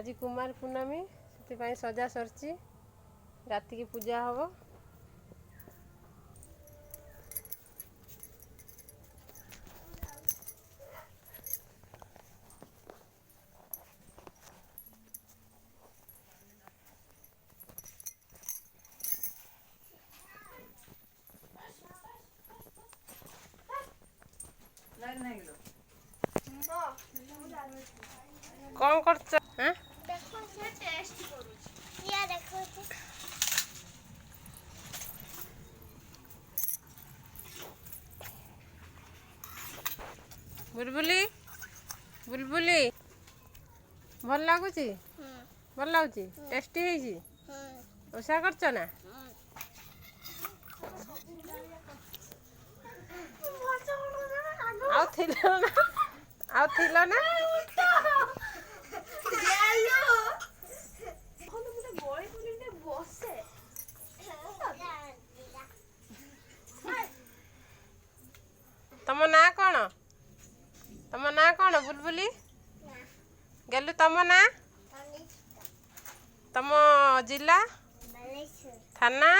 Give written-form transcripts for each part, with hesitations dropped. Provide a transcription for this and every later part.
आज कुमार पूर्णमी से सजा सरची राति की पूजा हम कौन कर बुलबुली बुलबुली भल लगुच भल लगुच टेस्टी ओषा करछ ना आउ थिलो ना आउ थिलो ना तम ना कौन तम ना कौन बुलबुली गेलु तम ना तम जिला थाना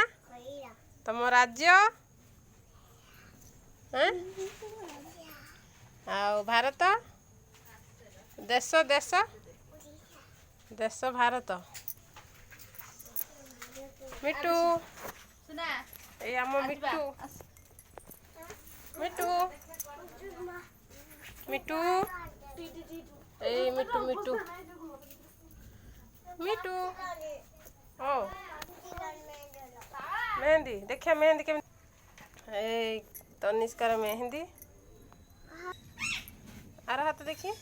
तम राज्य भारत देश देश देश भारत मिट्टू ए आम मिट्टू मिट्टू मिट्टू ए मिट्टू मिट्टू मिट्टू ओ मेहंदी देखिए मेहंदी के तनिष्कार मेहंदी आर हाथ देखिए